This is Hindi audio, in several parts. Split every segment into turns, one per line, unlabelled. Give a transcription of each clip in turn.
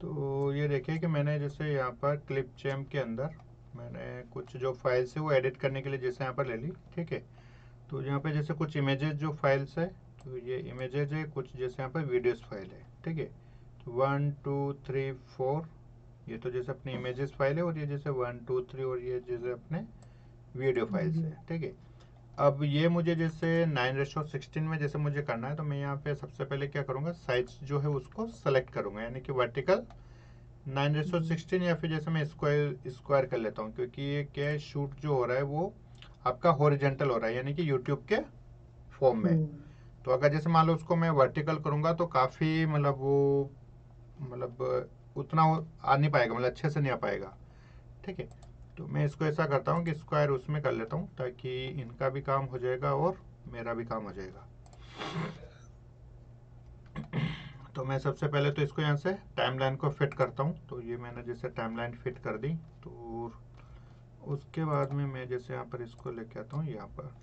तो ये देखिए कि मैंने जैसे यहाँ पर क्लिप चैम्प के अंदर मैंने कुछ जो फाइल्स है वो एडिट करने के लिए जैसे यहाँ पर ले ली, ठीक है। तो यहाँ पे जैसे कुछ इमेजेस जो फाइल्स है, तो ये इमेजेस है, कुछ जैसे यहाँ पर वीडियोस फाइल है, ठीक है। तो 1 2 3 4 ये तो जैसे अपनी इमेजेस फाइल है, और ये जैसे 1 2 3 और ये जैसे अपने वीडियो फाइल्स है,
वीडियो।
ठीक है। अब ये मुझे जैसे 9:16 में जैसे मुझे करना है, तो मैं यहाँ पे सबसे पहले क्या करूँगा, साइज जो है उसको सेलेक्ट करूँगा, यानी कि वर्टिकल 9:16, या फिर जैसे मैं स्क्वायर स्क्वायर कर लेता हूँ, क्योंकि ये क्या है, शूट जो हो रहा है वो आपका हॉरिजेंटल हो रहा है, यानी कि यूट्यूब के फॉर्म में। तो अगर जैसे मान लो उसको मैं वर्टिकल करूँगा तो काफ़ी मतलब वो मतलब उतना आ नहीं पाएगा, मतलब अच्छे से नहीं आ पाएगा, ठीक है। तो मैं इसको ऐसा करता हूँ कि स्क्वायर उसमें कर लेता हूँ, ताकि इनका भी काम हो जाएगा और मेरा भी काम हो जाएगा। तो मैं सबसे पहले तो इसको यहाँ से टाइमलाइन को फिट करता हूँ। तो ये मैंने जैसे टाइमलाइन फिट कर दी, तो उसके बाद में मैं जैसे यहाँ पर इसको लेके आता हूँ यहाँ पर।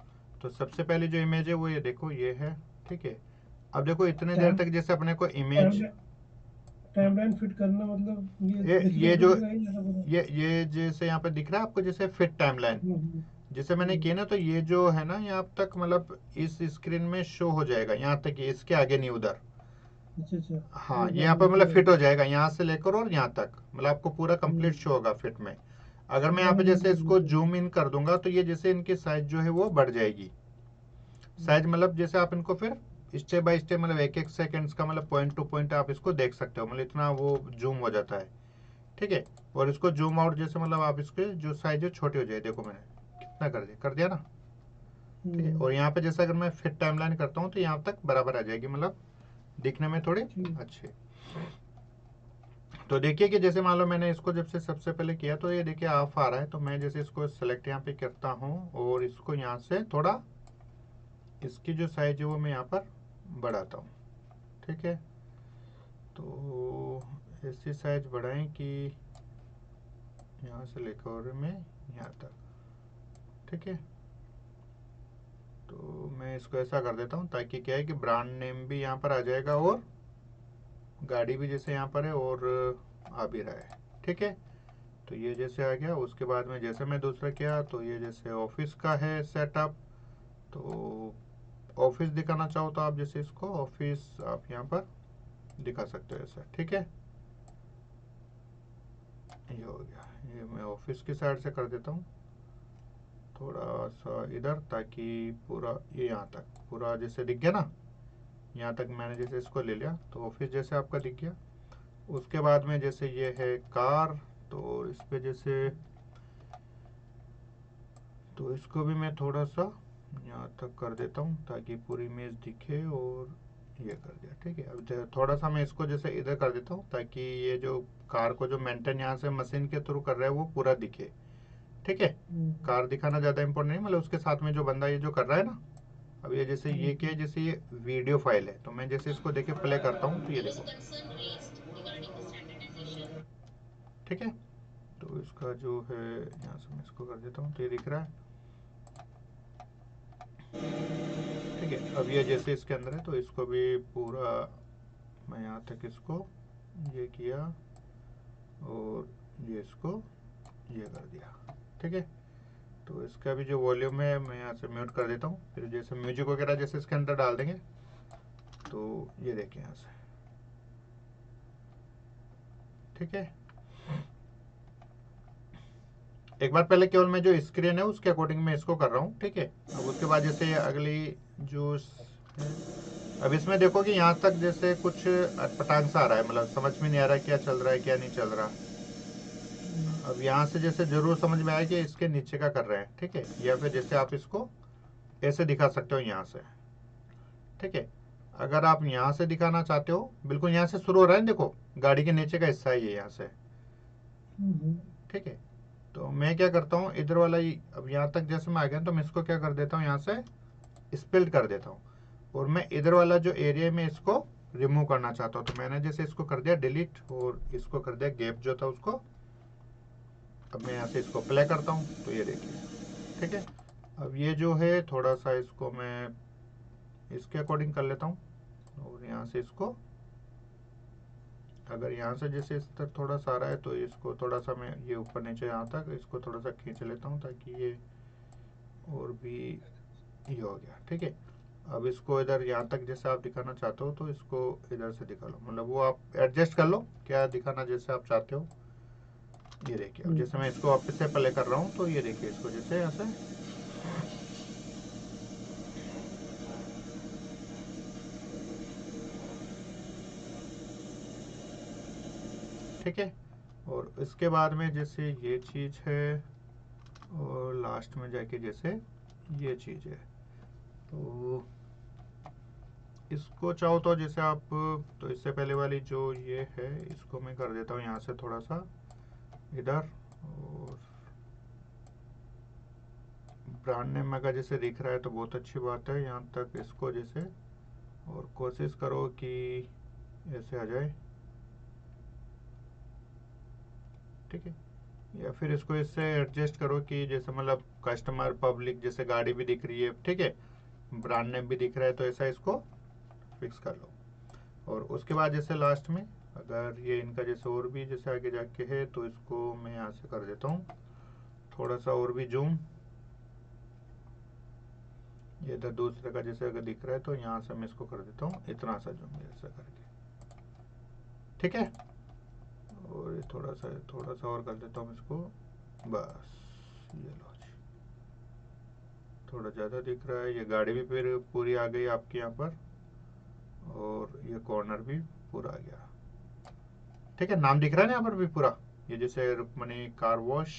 तो सबसे पहले जो इमेज है वो ये देखो, ये है, ठीक है। अब देखो इतने देर
टाइम
तक जैसे अपने को इमेज,
टाइम टाइमलाइन फिट करना मतलब ये
ये
दिखेगा
जो
दिखेगा ही ऐसा पूरा।
ये जैसे यहाँ पर दिख रहा है आपको जैसे फिट टाइमलाइन,
हम्म।
जैसे मैंने किया ना, तो ये जो है ना यहाँ तक मतलब इस स्क्रीन में शो हो जाएगा, यहाँ तक, ये इसके आगे नहीं, उधर।
अच्छा अच्छा।
हाँ,
वो
ये
हाँ
यहाँ पर मतलब
दिखेगा
फिट हो
दिखेगा।
जाएगा, यहाँ से लेकर और यहाँ तक, मतलब आपको पूरा कंप्लीट
हम्म।
शो होगा फिट में। अगर मैं यहाँ पे
मैंने
जैसे
देखा
इसको
देखा।
जूम इन कर दूंगा, तो ये जैसे इनकी साइज जो है वो बढ़ जाएगी। साइज
हम्म।
मतलब जैसे आप इनको फिर स्टेप बाय स्टेप, मतलब एक एक सेकंड्स का, मतलब पॉइंट टू पॉइंट आप इसको देख सकते हो, मतलब इतना वो जूम हो जाता है, ठीक है। और इसको जूम आउट जैसे मतलब आप इसके जो साइज है छोटी हो जाए, देखो मैंने कितना कर दिया ना, ठीक है। और
हम्म।
यहाँ पे जैसे अगर मैं फिट टाइमलाइन करता हूँ तो यहाँ तक बराबर आ जाएगी, मतलब दिखने में थोड़ी
ठीक।
अच्छी। तो देखिए कि जैसे मान लो मैंने इसको जब से सबसे पहले किया, तो ये देखिए ऑफ आ रहा है। तो मैं जैसे इसको सेलेक्ट यहाँ पे करता हूँ, और इसको यहाँ से थोड़ा, इसकी जो साइज है वो मैं यहाँ पर बढ़ाता हूँ, ठीक है। तो ऐसी साइज बढ़ाएं कि यहाँ से लेकर और मैं यहाँ तक, ठीक है। तो मैं इसको ऐसा कर देता हूँ, ताकि क्या है कि ब्रांड नेम भी यहाँ पर आ जाएगा, और गाड़ी भी जैसे यहाँ पर है, और आ भी रहा है, ठीक है। तो ये जैसे आ गया, उसके बाद में जैसे मैं दूसरा किया, तो ये जैसे ऑफिस का है सेटअप। तो ऑफिस दिखाना चाहो तो आप जैसे इसको ऑफिस आप यहाँ पर दिखा सकते हो ऐसा, ठीक है। ये हो गया, ये मैं ऑफिस की साइड से कर देता हूँ थोड़ा सा इधर, ताकि पूरा ये यहाँ तक पूरा जैसे दिख गया ना, यहाँ तक मैंने जैसे इसको ले लिया, तो ऑफिस जैसे आपका दिख गया। उसके बाद में जैसे ये है कार, तो इस पे जैसे, तो इसको भी मैं थोड़ा सा यहाँ तक कर देता हूँ, ताकि पूरी इमेज दिखे, और ये कर दिया, ठीक है। अब थोड़ा सा मैं इसको जैसे इधर कर देता हूँ, ताकि ये जो कार को जो मेंटेन यहाँ से मशीन के थ्रू कर रहा है वो पूरा दिखे, ठीक है।
हम्म।
कार दिखाना ज़्यादा इंपॉर्टेंट नहीं, मतलब उसके साथ में जो बंदा ये जो कर रहा है ना, अब ये जैसे ये क्या है,
हम्म।
जैसे ये वीडियो फाइल है, तो मैं जैसे इसको देखे प्ले करता हूँ, तो ये देखो, ठीक है। तो इसका जो है यहाँ से मैं इसको कर देता हूँ, तो ये दिख रहा है, ठीक है। अब ये जैसे इसके अंदर है, तो इसको भी पूरा मैं यहाँ तक इसको ये किया, और ये इसको ये कर दिया, ठीक है। तो इसका भी जो वॉल्यूम है मैं यहाँ से म्यूट कर देता हूँ, फिर जैसे म्यूजिक वगैरह जैसे इसके अंदर डाल देंगे, तो ये देखिए यहाँ से, ठीक है। एक बार पहले केवल मैं जो स्क्रीन है उसके अकॉर्डिंग मैं इसको कर रहा हूँ, ठीक है। अब उसके बाद जैसे अगली जो है, अब इसमें देखो कि यहाँ तक जैसे कुछ अटपटांग सा आ रहा है, मतलब समझ में नहीं आ रहा क्या चल रहा है क्या नहीं चल रहा। अब यहाँ से जैसे जरूर समझ में आया कि इसके नीचे का कर रहे हैं, ठीक है। या फिर जैसे आप इसको ऐसे दिखा सकते हो यहाँ से, ठीक है। अगर आप यहाँ से दिखाना चाहते हो, बिल्कुल यहाँ से शुरू हो रहा है, देखो गाड़ी के नीचे का हिस्सा है ये यहाँ से,
हम्म।
ठीक है। तो मैं क्या करता हूँ, इधर वाला ही, अब यहाँ तक जैसे मैं आ गया, तो मैं इसको क्या कर देता हूँ, यहाँ से स्प्लिट कर देता हूँ, और मैं इधर वाला जो एरिया में इसको रिमूव करना चाहता हूँ, तो मैंने जैसे इसको कर दिया डिलीट, और इसको कर दिया गैप जो था उसको। अब मैं यहाँ से इसको प्ले करता हूँ, तो ये देखिए, ठीक है। अब ये जो है थोड़ा सा इसको मैं इसके अकॉर्डिंग कर लेता हूँ, और यहाँ से इसको अगर यहाँ से जैसे इस तरह थोड़ा सा आ रहा है तो इसको थोड़ा सा मैं ये ऊपर नीचे यहाँ तक इसको थोड़ा सा खींच लेता हूँ ताकि ये और भी ये हो गया। ठीक है, अब इसको इधर यहाँ तक जैसे आप दिखाना चाहते हो तो इसको इधर से दिखा लो, मतलब वो आप एडजस्ट कर लो क्या दिखाना जैसे आप चाहते हो। ये देखिए, अब जैसे मैं इसको वापस से प्ले कर रहा हूँ तो ये देखिए इसको जैसे ऐसे ठीक है। और इसके बाद में जैसे ये चीज़ है और लास्ट में जाके जैसे ये चीज़ है, तो इसको चाहो तो जैसे आप, तो इससे पहले वाली जो ये है इसको मैं कर देता हूँ यहाँ से थोड़ा सा इधर, और ब्रांड नेम अगर जैसे दिख रहा है तो बहुत अच्छी बात है, यहाँ तक इसको जैसे, और कोशिश करो कि ऐसे आ जाए। ठीक है, या फिर इसको इससे एडजस्ट करो कि जैसे मतलब कस्टमर पब्लिक जैसे गाड़ी भी दिख रही है, ठीक है, ब्रांड नेम भी दिख रहा है, तो ऐसा इसको फिक्स कर लो। और उसके बाद जैसे लास्ट में अगर ये इनका जैसे और भी जैसे आगे जाके है तो इसको मैं यहाँ से कर देता हूँ थोड़ा सा और भी जूम, ये इधर दूसरे का जैसे अगर दिख रहा है तो यहाँ से मैं इसको कर देता हूँ इतना सा जूम ऐसा करके। ठीक है, और ये थोड़ा सा और कर देता हूँ इसको, बस ये लो जी, थोड़ा ज़्यादा दिख रहा है। ये गाड़ी भी फिर पूरी आ गई आपके यहाँ पर, और ये कॉर्नर भी पूरा आ गया। ठीक है, नाम दिख रहा है ना यहाँ पर भी पूरा, ये जैसे रुक्मणी कार वॉश।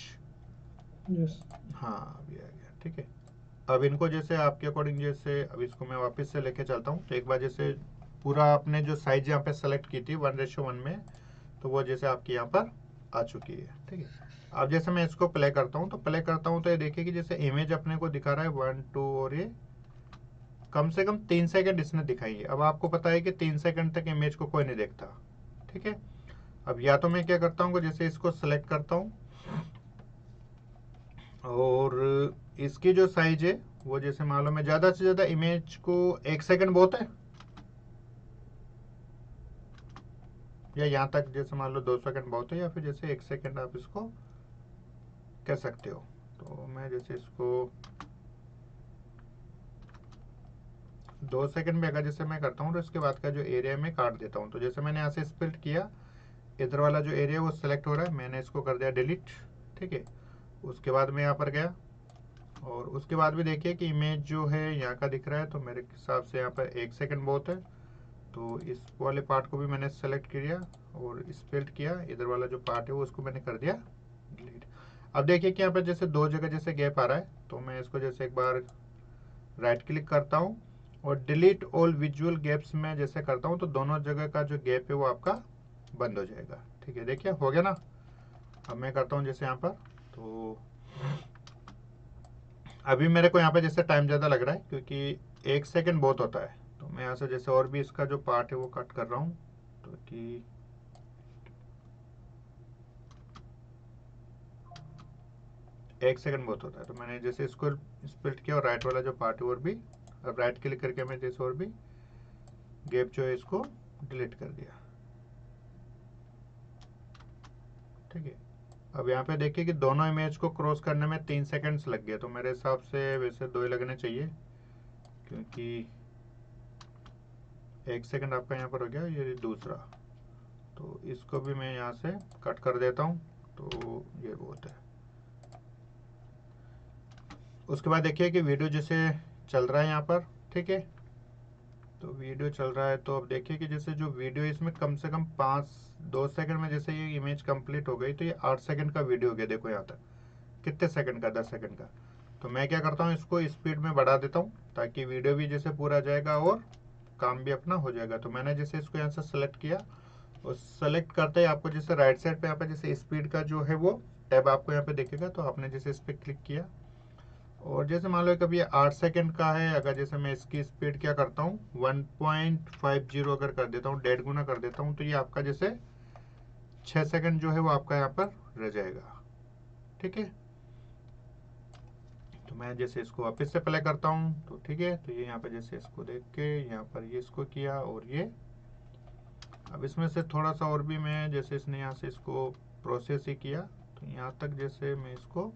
यस।
हाँ अभी आ गया। ठीक है, अब इनको जैसे आपके अकॉर्डिंग जैसे, अब इसको मैं वापस से लेके चलता हूँ, तो एक बार जैसे पूरा आपने जो साइज यहाँ पे सेलेक्ट की थी 1:1 में, तो वो जैसे आपकी यहाँ पर आ चुकी है। ठीक है, अब जैसे मैं इसको प्ले करता हूँ तो ये देखिए कि जैसे इमेज अपने को दिखा रहा है 1 2, और ये कम से कम 3 सेकंड इसने दिखाई है। अब आपको पता है कि 3 सेकंड तक इमेज को कोई नहीं देखता। ठीक है, अब या तो मैं क्या करता हूँ, जैसे इसको सेलेक्ट करता हूँ और इसकी जो साइज है वो जैसे मालूम है, ज़्यादा से ज़्यादा इमेज को 1 सेकंड बहुत है, या यहाँ तक जैसे मान लो 2 सेकंड बहुत है, या फिर जैसे 1 सेकंड आप इसको कह सकते हो। तो मैं जैसे इसको 2 सेकंड में अगर जैसे मैं करता हूँ तो इसके बाद का जो एरिया में काट देता हूँ। तो जैसे मैंने यहाँ से स्प्लिट किया, इधर वाला जो एरिया वो सिलेक्ट हो रहा है, मैंने इसको कर दिया डिलीट। ठीक है, उसके बाद मैं यहाँ पर गया और उसके बाद भी देखिए कि इमेज जो है यहाँ का दिख रहा है, तो मेरे हिसाब से यहाँ पर 1 सेकंड बहुत है। तो इस वाले पार्ट को भी मैंने सेलेक्ट किया और स्प्लिट किया, इधर वाला जो पार्ट है वो उसको मैंने कर दिया डिलीट। अब देखिए कि यहाँ पर जैसे दो जगह जैसे गैप आ रहा है, तो मैं इसको जैसे एक बार राइट क्लिक करता हूँ और डिलीट ऑल विजुअल गैप्स में जैसे करता हूँ, तो दोनों जगह का जो गैप है वो आपका बंद हो जाएगा। ठीक है, देखिए हो गया ना। अब मैं करता हूँ जैसे यहाँ पर, तो अभी मेरे को यहाँ पे जैसे टाइम ज़्यादा लग रहा है क्योंकि 1 सेकंड बहुत होता है, तो मैं यहाँ से जैसे और भी इसका जो पार्ट है वो कट कर रहा हूँ, तो कि 1 सेकंड बहुत होता है, तो मैंने जैसे इसको स्प्लिट किया और राइट वाला जो पार्ट है और भी, अब राइट क्लिक करके मैं जैसे और भी गैप जो है इसको डिलीट कर दिया। ठीक है, अब यहाँ पे देखिए कि दोनों इमेज को क्रॉस करने में 3 सेकंड्स लग गए, तो मेरे हिसाब से वैसे 2 ही लगने चाहिए, क्योंकि 1 सेकंड आपका यहाँ पर हो गया, ये दूसरा, तो इसको भी मैं यहाँ से कट कर देता हूँ, तो ये बहुत है। उसके बाद देखिए कि वीडियो जैसे चल रहा है यहाँ पर, ठीक है, तो वीडियो चल रहा है, तो अब देखिए कि जैसे जो वीडियो इसमें कम से कम 2 सेकंड में जैसे ये इमेज कंप्लीट हो गई, तो ये 8 सेकंड का वीडियो हो गया। देखो यहाँ तक कितने सेकंड का, 10 सेकंड का। तो मैं क्या करता हूँ, इसको स्पीड में बढ़ा देता हूँ ताकि वीडियो भी जैसे पूरा जाएगा और काम भी अपना हो जाएगा। तो मैंने जैसे इसको यहाँ से सेलेक्ट किया और सेलेक्ट करते ही आपको जैसे राइट साइड पे यहाँ पे जैसे स्पीड का जो है वो टैब आपको यहाँ पे दिखेगा, तो आपने जैसे इस पर क्लिक किया और जैसे मान लो कभी 8 सेकंड का है, अगर जैसे मैं इसकी स्पीड क्या करता हूँ 1.50 अगर कर देता हूँ, 1.5 गुना कर देता हूँ, तो ये आपका जैसे 6 सेकंड जो है वो आपका यहाँ पर रह जाएगा। ठीक है, तो मैं जैसे इसको वापस से प्ले करता हूँ, तो ठीक है, तो ये यहाँ पे जैसे इसको देख के यहाँ पर ये इसको किया और ये अब इसमें से थोड़ा सा और भी मैं जैसे इसने यहाँ से इसको प्रोसेस ही किया, तो यहाँ तक जैसे मैं इसको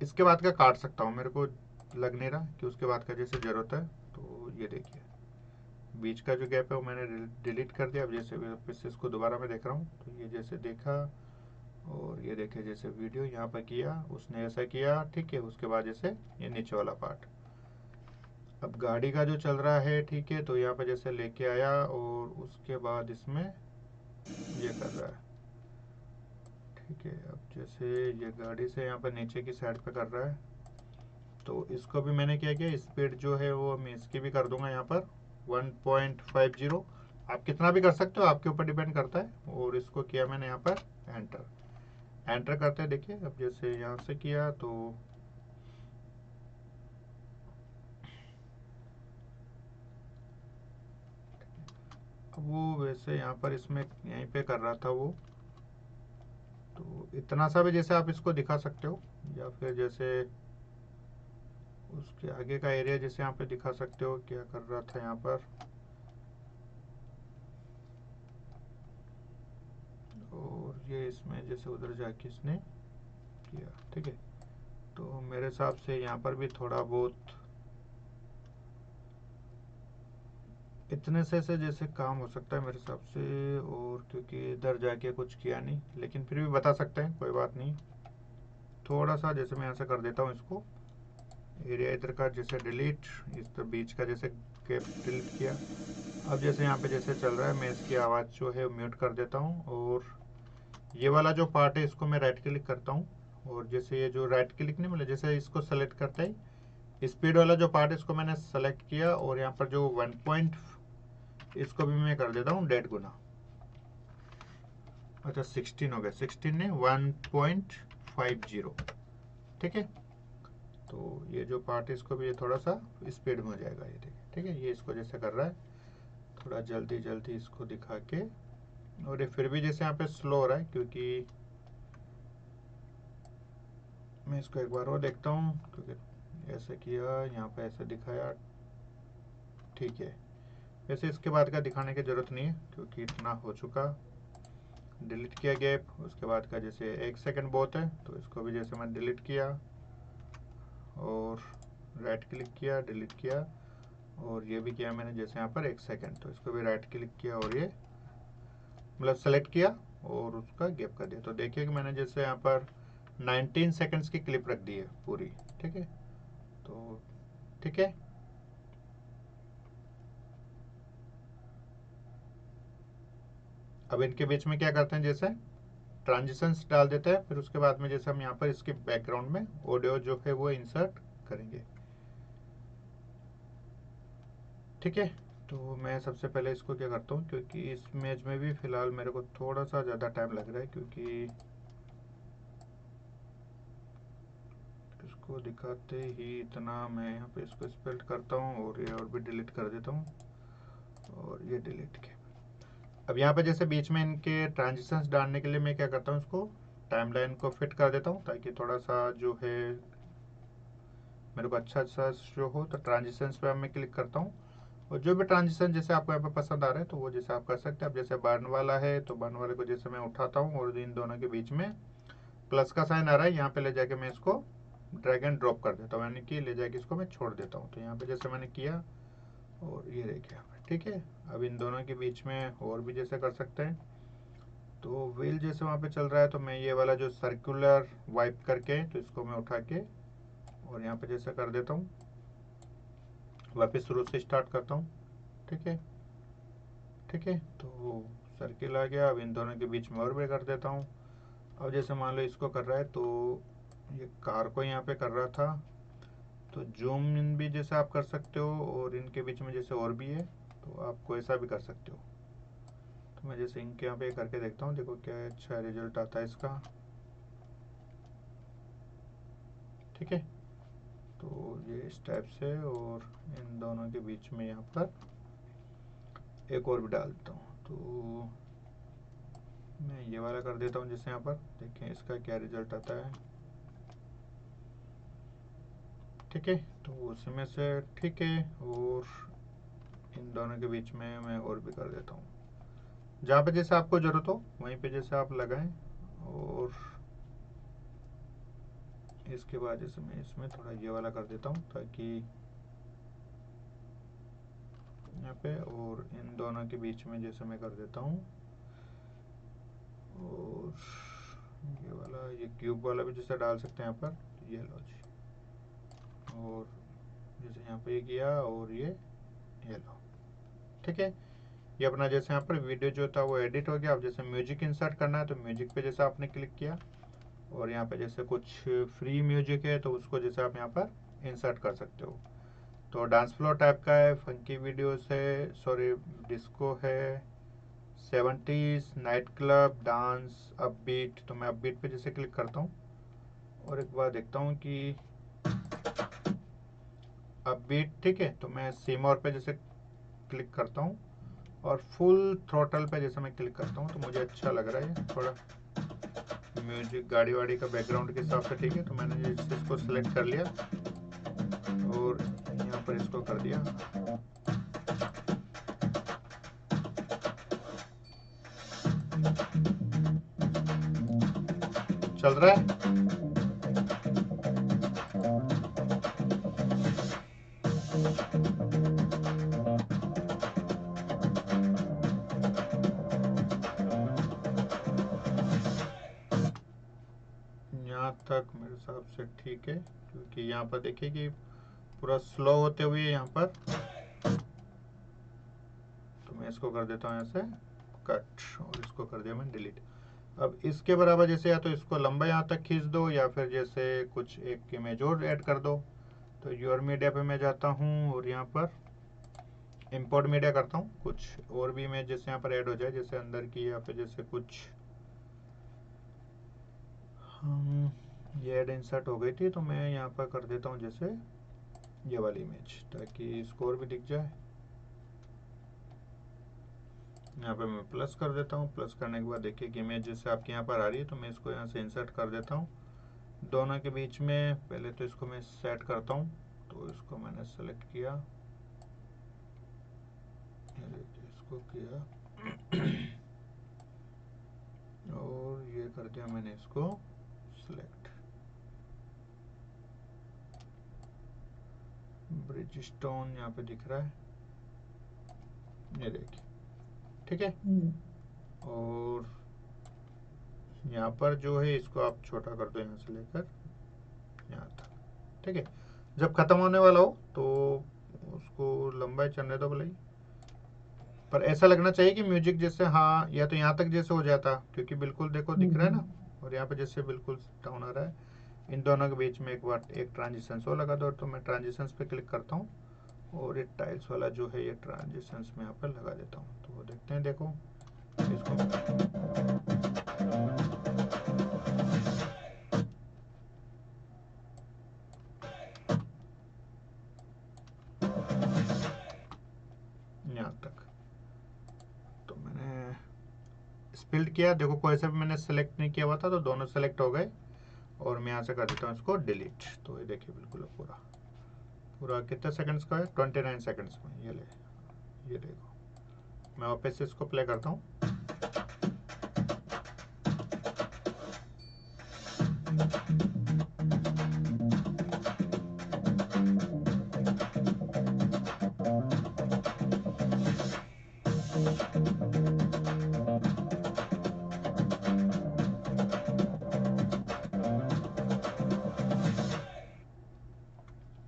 इसके बाद का काट सकता हूँ, मेरे को लग नहीं रहा कि उसके बाद का जैसे ज़रूरत है। तो ये देखिए बीच का जो गैप है वो मैंने डिलीट कर दिया। अब जैसे फिर से इसको दोबारा मैं देख रहा हूँ, तो ये जैसे देखा और ये देखे जैसे वीडियो यहाँ पर किया, उसने ऐसा किया, ठीक है। उसके बाद जैसे ये नीचे वाला पार्ट, अब गाड़ी का जो चल रहा है, ठीक है, तो यहाँ पर जैसे लेके आया और उसके बाद इसमें ये कर रहा है, ठीक है। अब जैसे ये गाड़ी से यहाँ पर नीचे की साइड पे कर रहा है, तो इसको भी मैंने क्या किया, स्पीड जो है वो मैं इसकी भी कर दूंगा यहाँ पर 1.50। आप कितना भी कर सकते हो, आपके ऊपर डिपेंड करता है। और इसको किया मैंने यहाँ पर एंटर। एंटर करते हैं, देखिए अब जैसे यहाँ से किया तो वो वैसे यहाँ पर इसमें यहीं पे कर रहा था वो, तो इतना सा भी जैसे आप इसको दिखा सकते हो, या फिर जैसे उसके आगे का एरिया जैसे यहाँ पे दिखा सकते हो क्या कर रहा था यहाँ पर। और ये इसमें जैसे उधर जाके इसने किया, ठीक है। तो मेरे हिसाब से यहाँ पर भी थोड़ा बहुत इतने से जैसे काम हो सकता है मेरे हिसाब से। और क्योंकि इधर जाके कुछ किया नहीं, लेकिन फिर भी बता सकते हैं, कोई बात नहीं। थोड़ा सा जैसे मैं यहाँ से कर देता हूँ इसको, एरिया इधर का जैसे डिलीट, इस तो बीच का जैसे कैप डिलीट किया। अब जैसे यहाँ पे जैसे चल रहा है, मैं इसकी आवाज़ जो है म्यूट कर देता हूँ। और ये वाला जो पार्ट है इसको मैं राइट क्लिक करता हूँ, और जैसे ये जो राइट क्लिक नहीं मिला, जैसे इसको सेलेक्ट करते ही स्पीड वाला जो पार्ट है इसको मैंने सेलेक्ट किया, और यहाँ पर जो 1 पॉइंट इसको भी मैं कर देता हूँ 1.5 गुना। अच्छा 16 हो गया, 16 ने 1.50, ठीक है। तो ये जो पार्ट है इसको भी ये थोड़ा सा स्पीड में हो जाएगा, ये देखिए, ठीक है। ये इसको जैसे कर रहा है, थोड़ा जल्दी जल्दी इसको दिखा के। और ये फिर भी जैसे यहाँ पे स्लो हो रहा है, क्योंकि मैं इसको एक बार और देखता हूँ, क्योंकि ऐसे किया, यहाँ पे ऐसे दिखाया, ठीक है। वैसे इसके बाद का दिखाने की ज़रूरत नहीं है, क्योंकि इतना हो चुका। डिलीट किया गैप, उसके बाद का जैसे 1 सेकंड बहुत है, तो इसको भी जैसे मैं डिलीट किया और राइट क्लिक किया, डिलीट किया। और ये भी किया मैंने जैसे यहाँ पर 1 सेकंड, तो इसको भी राइट क्लिक किया और ये मतलब सेलेक्ट किया और उसका गैप कर दिया। तो देखिए कि मैंने जैसे यहाँ पर 19 सेकंड्स की क्लिप रख दी है पूरी, ठीक है। तो ठीक है, अब इनके बीच में क्या करते हैं, जैसे ट्रांजिशंस डाल देते हैं, फिर उसके बाद में जैसे हम यहाँ पर इसके बैकग्राउंड में ऑडियो जो है वो इंसर्ट करेंगे, ठीक है। तो मैं सबसे पहले इसको क्या करता हूँ, क्योंकि इस इमेज में भी फ़िलहाल मेरे को थोड़ा सा ज़्यादा टाइम लग रहा है, क्योंकि इसको दिखाते ही इतना मैं यहाँ पे इसको स्पेल्ट करता हूँ और ये और भी डिलीट कर देता हूँ, और ये डिलीट किया। अब यहाँ पे जैसे बीच में इनके ट्रांजिशंस डालने के लिए मैं क्या करता हूँ, इसको टाइमलाइन को फिट कर देता हूँ, ताकि थोड़ा सा जो है मेरे को अच्छा अच्छा शो हो। तो ट्रांजिशंस पे अब मैं क्लिक करता हूँ, और जो भी ट्रांजिशन जैसे आपको यहाँ पे पसंद आ रहा है, तो वो जैसे आप कर सकते हैं। अब जैसे बर्न वाला है, तो बर्न वाले को जैसे मैं उठाता हूँ और इन दोनों के बीच में प्लस का साइन आ रहा है, यहाँ पे ले जाके मैं इसको ड्रैग एंड ड्रॉप कर देता हूँ, यानी कि ले जाके इसको मैं छोड़ देता हूँ। तो यहाँ पे जैसे मैंने किया, और ये देखिए, ठीक है। अब इन दोनों के बीच में और भी जैसे कर सकते हैं। तो व्हील जैसे वहाँ पे चल रहा है, तो मैं ये वाला जो सर्कुलर वाइप करके, तो इसको मैं उठा के और यहाँ पे जैसे कर देता हूँ, वापस शुरू से स्टार्ट करता हूँ, ठीक है, ठीक है। तो सर्किल आ गया। अब इन दोनों के बीच में और भी कर देता हूँ। अब जैसे मान लो इसको कर रहा है, तो ये कार को यहाँ पे कर रहा था, तो जूम इन भी जैसे आप कर सकते हो, और इनके बीच में जैसे और भी है, तो आपको ऐसा भी कर सकते हो। तो मैं जैसे इनके यहाँ पे करके देखता हूँ, देखो क्या अच्छा रिजल्ट आता है इसका, ठीक है। तो ये इस टाइप से, और इन दोनों के बीच में यहाँ पर एक और भी डालता हूँ। तो मैं ये वाला कर देता हूँ, जैसे यहाँ पर देखें इसका क्या रिजल्ट आता है, ठीक है। तो उसी में से ठीक है, और इन दोनों के बीच में मैं और भी कर देता हूँ। जहाँ पे जैसे आपको जरूरत हो वहीं पे जैसे आप लगाएं। और इसके बाद जैसे मैं इसमें थोड़ा ये वाला कर देता हूँ ताकि यहाँ पे, और इन दोनों के बीच में जैसे मैं कर देता हूँ। और ये वाला, ये क्यूब वाला भी जैसे डाल सकते हैं यहाँ पर, ये लो जी। और जैसे यहाँ पे ये किया और ये लो, ठीक है। ये अपना जैसे यहाँ पर वीडियो जो था वो एडिट हो गया। अब जैसे म्यूजिक इंसर्ट करना है तो म्यूजिक पे जैसे आपने क्लिक किया, और यहाँ पे जैसे कुछ फ्री म्यूजिक है तो उसको जैसे आप यहाँ पर इंसर्ट कर सकते हो। तो डांस फ्लोर टाइप का है, फंकी वीडियोस है, सॉरी डिस्को है, 70s night club dance, upbeat. तो मैं अपबीट पे जैसे क्लिक करता हूँ और एक बार देखता हूँ कि अपबीट ठीक है। तो मैं सीमोर पे जैसे क्लिक करता हूँ और फुल थ्रोटल पे जैसे मैं क्लिक करता हूँ तो मुझे अच्छा लग रहा है। थोड़ा म्यूजिक गाड़ी वाड़ी का बैकग्राउंड के हिसाब से, ठीक है। तो मैंने इसको सिलेक्ट कर लिया और यहाँ पर इसको कर दिया। चल रहा है। यहाँ तक मेरे हिसाब से ठीक है, क्योंकि यहाँ पर देखिए कि पूरा स्लो होते हुए यहाँ पर। तो मैं इसको कर देता हूँ यहाँ से कट और इसको कर दिया मैं डिलीट। अब इसके बराबर जैसे या तो इसको लंबा यहाँ तक खींच दो या फिर जैसे कुछ एक इमेज और ऐड कर दो। तो योर मीडिया पे मैं जाता हूँ और यहाँ पर इंपोर्ट मीडिया करता हूँ। कुछ और भी इमेज जैसे यहाँ पर ऐड हो जाए, जैसे अंदर की या फिर जैसे कुछ ये ऐड इंसर्ट हो गई थी। तो मैं यहाँ पर कर देता हूँ जैसे ये वाली इमेज, ताकि स्कोर भी दिख जाए। यहाँ पे मैं प्लस कर देता हूँ। प्लस करने के बाद देखिए कि इमेज जैसे आपके यहाँ पर आ रही है। तो मैं इसको यहाँ से इंसर्ट कर देता हूँ दोनों के बीच में। पहले तो इसको मैं सेट करता हूँ। तो इसको मैंने सेलेक्ट किया, इसको किया और ये कर दिया मैंने इसको सिलेक्ट। ब्रिजस्टोन यहाँ पे दिख रहा है, ये देखिए, ठीक है। और यहाँ पर जो है इसको आप छोटा कर दो यहाँ से लेकर यहाँ तक, ठीक है। जब खत्म होने वाला हो तो उसको लंबाई चलने दो भले ही, पर ऐसा लगना चाहिए कि म्यूजिक जैसे, हाँ, या तो यहाँ तक जैसे हो जाता, क्योंकि बिल्कुल देखो दिख रहा है ना। और यहाँ पे जैसे बिल्कुल डाउन आ रहा है। इन दोनों के बीच में एक बार एक ट्रांजिशन और लगा दो। तो मैं ट्रांजिशंस पे क्लिक करता हूँ और ये टाइल्स वाला जो है ये ट्रांजिशंस में यहाँ पर लगा देता हूँ। तो वो देखते हैं, देखो इसको यहाँ तक। तो मैंने स्पिल्ड किया, देखो कोई सा भी मैंने सेलेक्ट नहीं किया हुआ था तो दोनों सेलेक्ट हो गए। और मैं यहाँ से कर देता हूँ इसको डिलीट। तो ये देखिए बिल्कुल पूरा पूरा कितने सेकंड्स का है, 29 सेकंड्स में। ये ले, ये देखो मैं वापस से इसको प्ले करता हूँ।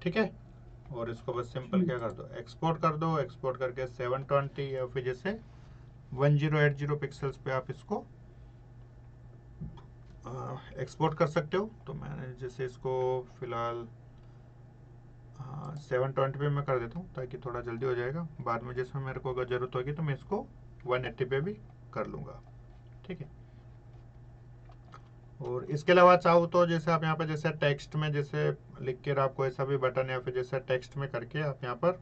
ठीक है। और इसको बस सिंपल क्या कर दो, एक्सपोर्ट कर दो। एक्सपोर्ट करके 720 या फिर जैसे 1080 पिक्सल्स पे आप इसको एक्सपोर्ट कर सकते हो। तो मैंने जैसे इसको फिलहाल 720 पे मैं कर देता हूँ ताकि थोड़ा जल्दी हो जाएगा। बाद में जैसे मेरे को अगर ज़रूरत होगी तो मैं इसको 180 पे भी कर लूँगा, ठीक है। और इसके अलावा चाहो तो जैसे आप यहाँ पर जैसे टेक्स्ट में जैसे लिख कर आप कोई सा भी बटन या फिर जैसे टेक्स्ट में करके आप यहाँ पर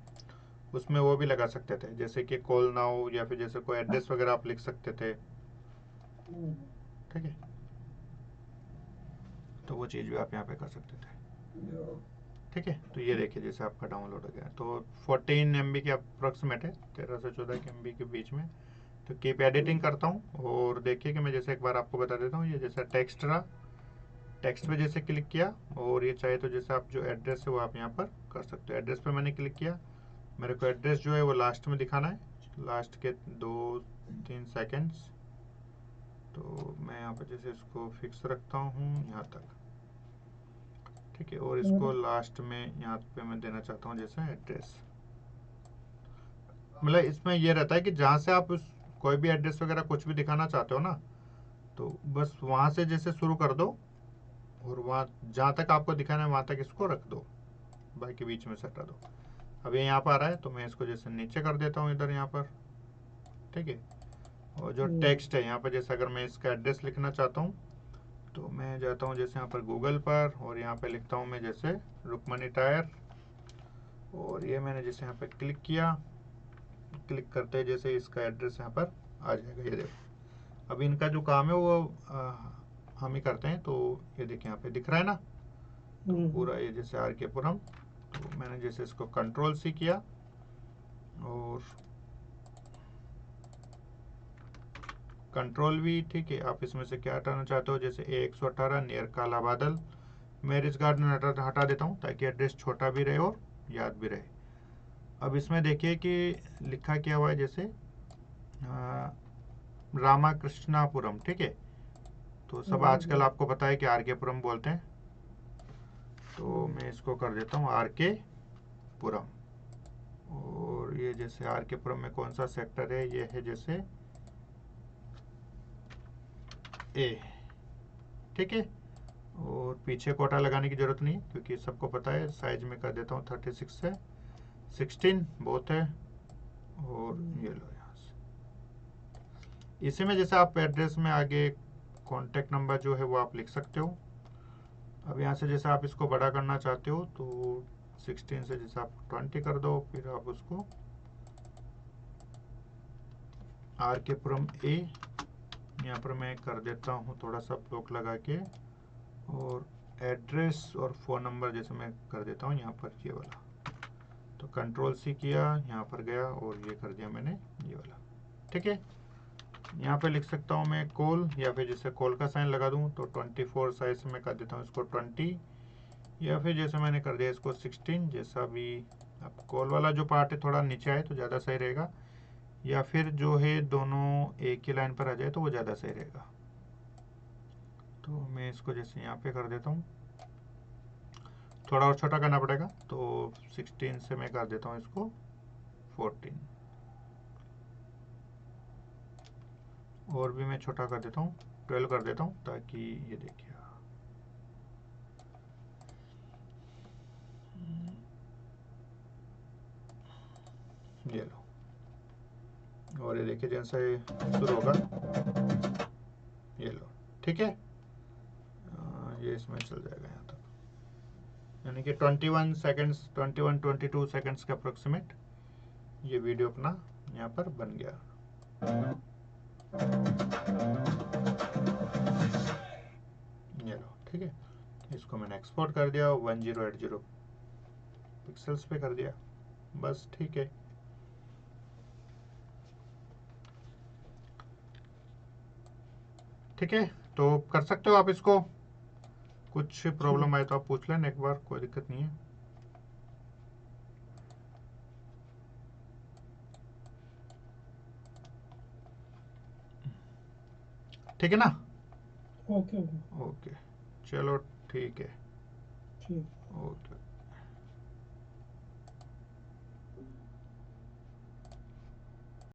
उसमें वो भी लगा सकते थे, जैसे कि कॉल नाउ या फिर जैसे कोई एड्रेस वगैरह आप लिख सकते थे, ठीक है। तो वो चीज़ भी आप यहाँ पे कर सकते थे, ठीक है। तो ये देखिए जैसे आपका डाउनलोड हो गया। तो 14 MB के अप्रोक्सीमेट है, 13 से 14 MB के बीच में तो कीप एडिटिंग करता हूँ और देखिए कि मैं जैसे एक बार आपको बता देता हूँ, ये जैसा टेक्स्ट रहा, टेक्स्ट पे जैसे क्लिक किया और ये चाहे तो जैसे आप जो एड्रेस है वो आप यहाँ पर कर सकते हो। एड्रेस पे मैंने क्लिक किया, मेरे को एड्रेस जो है वो लास्ट में दिखाना है, लास्ट के 2-3 सेकेंड्स। तो मैं यहाँ पर जैसे इसको फिक्स रखता हूँ यहाँ तक, ठीक है, और इसको लास्ट में यहाँ पे मैं देना चाहता हूँ जैसे एड्रेस। मतलब इसमें ये रहता है कि जहाँ से आप कोई भी एड्रेस वगैरह कुछ भी दिखाना चाहते हो ना, तो बस वहाँ से जैसे शुरू कर दो और वहाँ जहाँ तक आपको दिखाना है वहाँ तक इसको रख दो, बाकी बीच में से हटा दो। अब ये यहाँ पर आ रहा है तो मैं इसको जैसे नीचे कर देता हूँ इधर यहाँ पर, ठीक है। और जो टेक्स्ट है यहाँ पर जैसे अगर मैं इसका एड्रेस लिखना चाहता हूँ तो मैं जाता हूँ जैसे यहाँ पर गूगल पर और यहाँ पर लिखता हूँ मैं जैसे रुक्मणी टायर, और ये मैंने जैसे यहाँ पर क्लिक किया, क्लिक करते हैं जैसे इसका एड्रेस यहाँ पर आ जाएगा। ये देखो अब इनका जो काम है वो हम ही करते हैं। तो ये देखिए यहाँ पे दिख रहा है ना, तो पूरा ये जैसे आर के पुरम, तो मैंने जैसे इसको कंट्रोल सी किया और कंट्रोल भी, ठीक है। आप इसमें से क्या हटाना चाहते हो, जैसे A118 नियर काला बादल मैरिज गार्डन हटा देता हूँ ताकि एड्रेस छोटा भी रहे और याद भी रहे। अब इसमें देखिए कि लिखा क्या हुआ है, जैसे रामाकृष्णापुरम, ठीक है। तो सब आजकल आपको पता है कि आर के पुरम बोलते हैं, तो मैं इसको कर देता हूँ आर के पुरम। और ये जैसे आर के पुरम में कौन सा सेक्टर है, ये है जैसे ए, ठीक है। और पीछे कोटा लगाने की जरूरत नहीं क्योंकि सबको पता है। साइज में कर देता हूँ 36 से 16 बहुत है। और ये लो यहाँ से इसी में जैसे आप एड्रेस में आगे कॉन्टेक्ट नंबर जो है वो आप लिख सकते हो। अब यहाँ से जैसे आप इसको बड़ा करना चाहते हो तो 16 से जैसे आप 20 कर दो, फिर आप उसको आर के पुरम ए यहाँ पर मैं कर देता हूँ थोड़ा सा ब्लॉक लगा के, और एड्रेस और फ़ोन नंबर जैसे मैं कर देता हूँ यहाँ पर ये वाला। तो कंट्रोल सी किया, यहाँ पर गया और ये कर दिया मैंने ये वाला, ठीक है। यहाँ पे लिख सकता हूँ मैं कॉल, या फिर जैसे कॉल का साइन लगा दूँ तो 24 साइज में कर देता हूँ इसको 20, या फिर जैसे मैंने कर दिया इसको 16 जैसा भी। अब कॉल वाला जो पार्ट है थोड़ा नीचे आए तो ज़्यादा सही रहेगा, या फिर जो है दोनों एक ही लाइन पर आ जाए तो वो ज़्यादा सही रहेगा। तो मैं इसको जैसे यहाँ पे कर देता हूँ, थोड़ा और छोटा करना पड़ेगा, तो 16 से मैं कर देता हूँ इसको 14, और भी मैं छोटा कर देता हूँ 12 कर देता हूँ, ताकि ये देखिए ये लो, और ये देखिए जैसे शुरू होगा ये लो, ठीक है। ये इसमें चल जाएगा यहाँ तक, यानी कि 21 सेकेंड्स 22 सेकेंड्स के अप्रोक्सीमेट ये वीडियो अपना यहाँ पर बन गया। ये लो, ठीक है। इसको मैंने एक्सपोर्ट कर दिया, 1080 पिक्सल्स पे कर दिया, बस ठीक है। ठीक है, तो कर सकते हो आप इसको। कुछ प्रॉब्लम आए तो आप पूछ लेना एक बार, कोई दिक्कत नहीं है। ठीक है ना?
ओके
ओके, चलो ठीक है,
ठीक।
ओके।